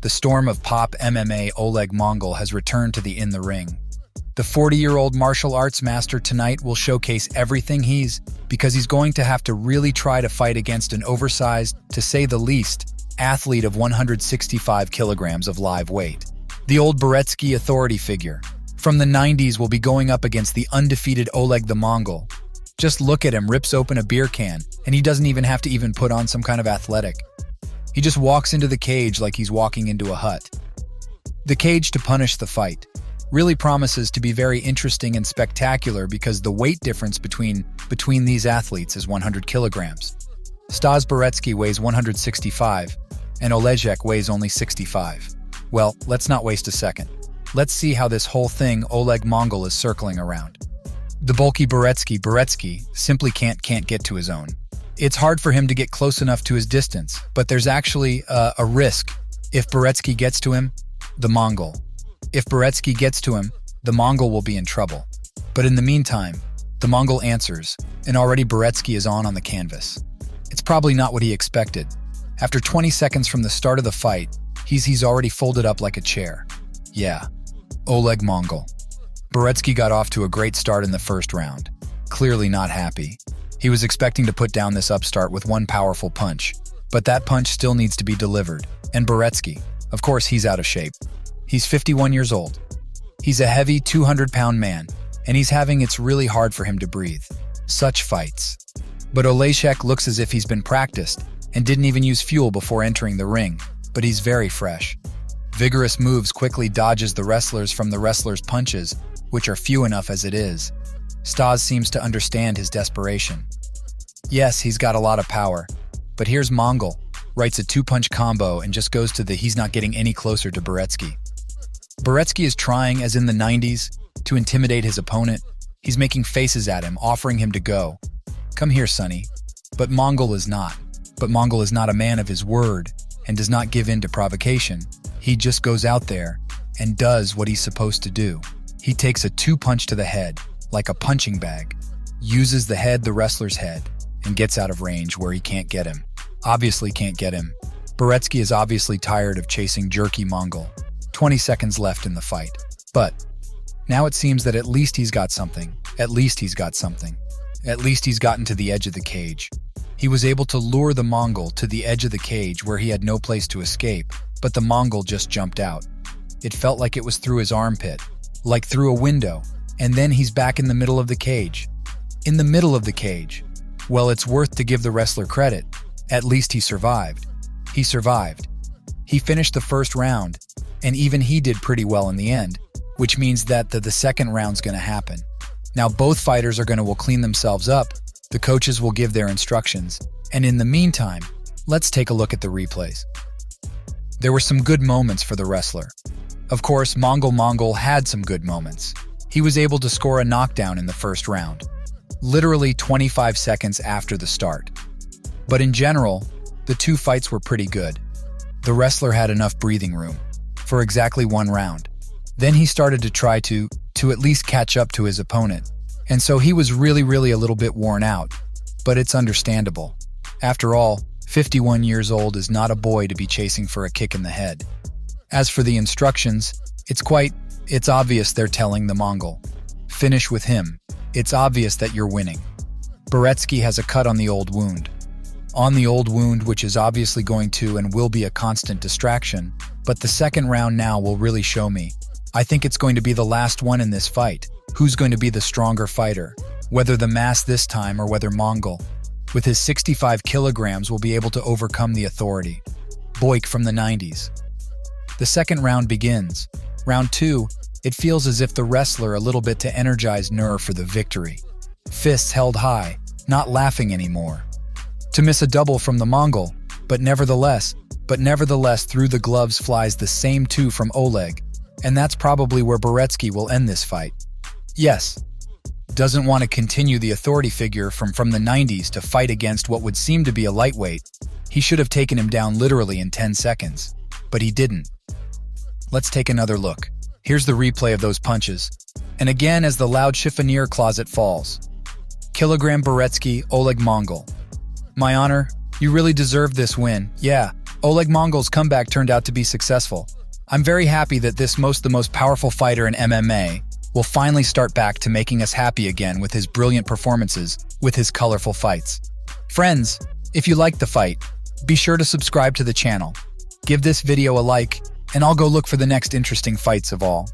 the storm of pop MMA Oleg Mongol has returned to In the ring. The 40-year-old martial arts master tonight will showcase everything because he's going to have to really try to fight against an oversized, to say the least, athlete of 165 kilograms of live weight. The old Beretsky authority figure from the 90s will be going up against the undefeated Oleg the Mongol. Just look at him, rips open a beer can, and he doesn't even have to put on some kind of athletic. He just walks into the cage like he's walking into a hut. The cage to punish the fight really promises to be very interesting and spectacular because the weight difference between these athletes is 100 kilograms. Stas Beretsky weighs 165, and Olejek weighs only 65. Well, let's not waste a second. Let's see how this whole thing Oleg Mongol is circling around. The bulky Beretsky simply can't get to his own. It's hard for him to get close enough to his distance, but there's actually a risk. If Beretsky gets to him, the Mongol will be in trouble. But in the meantime, the Mongol answers, and already Beretsky is on the canvas. It's probably not what he expected. After 20 seconds from the start of the fight, he's already folded up like a chair. Yeah, Oleg Mongol. Beretsky got off to a great start in the first round. Clearly not happy. He was expecting to put down this upstart with one powerful punch, but that punch still needs to be delivered. And Beretsky, of course, he's out of shape. He's 51 years old. He's a heavy 200-pound man, and it's really hard for him to breathe. Such fights. But Olejek looks as if he's been practiced and didn't even use fuel before entering the ring, but he's very fresh. Vigorous moves quickly dodges the wrestlers from the wrestlers' punches, which are few enough as it is. Stas seems to understand his desperation. Yes, he's got a lot of power, but here's Mongol, writes a two-punch combo and just goes to he's not getting any closer to Beretsky. Beretsky is trying, as in the 90s, to intimidate his opponent. He's making faces at him, offering him to go. Come here, sonny. But Mongol is not. A man of his word and does not give in to provocation. He just goes out there and does what he's supposed to do. He takes a two-punch to the head, like a punching bag, uses the wrestler's head, and gets out of range where he can't get him. Obviously can't get him. Beretsky is obviously tired of chasing jerky Mongol. 20 seconds left in the fight. But now it seems that at least he's got something. At least he's gotten to the edge of the cage. He was able to lure the Mongol to the edge of the cage where he had no place to escape, but the Mongol just jumped out. It felt like it was through his armpit, like through a window, and then he's back in the middle of the cage. In the middle of the cage. Well, it's worth to give the wrestler credit. At least he survived. He finished the first round, and even he did pretty well in the end, which means that the second round's going to happen. Now both fighters will clean themselves up, the coaches will give their instructions, and in the meantime, let's take a look at the replays. There were some good moments for the wrestler. Of course, Mongol had some good moments. He was able to score a knockdown in the first round, literally 25 seconds after the start. But in general, the two fights were pretty good. The wrestler had enough breathing room for exactly one round. Then he started to try to at least catch up to his opponent. And so he was really a little bit worn out, but it's understandable. After all, 51 years old is not a boy to be chasing for a kick in the head. As for the instructions, it's obvious they're telling the Mongol, finish with him. It's obvious that you're winning. Beretsky has a cut on the old wound. Which is obviously going to and will be a constant distraction, but the second round now will really show me. I think it's going to be the last one in this fight. Who's going to be the stronger fighter? Whether the mass this time or whether Mongol, with his 65 kilograms, will be able to overcome the authority. Boyk from the 90s. The second round begins. Round 2, it feels as if the wrestler a little bit to energize nerve for the victory. Fists held high, not laughing anymore. To miss a double from the Mongol, but nevertheless through the gloves flies the same two from Oleg, and that's probably where Beretsky will end this fight. Yes, doesn't want to continue the authority figure from the 90s to fight against what would seem to be a lightweight. He should have taken him down literally in 10 seconds, but he didn't. Let's take another look. Here's the replay of those punches. And again as the loud chiffonier closet falls. Kilogram Beretsky, Oleg Mongol. My honor, you really deserved this win. Yeah, Oleg Mongol's comeback turned out to be successful. I'm very happy that the most powerful fighter in MMA will finally start back to making us happy again with his brilliant performances, with his colorful fights. Friends, if you liked the fight, be sure to subscribe to the channel. Give this video a like, and I'll go look for the next interesting fights of all.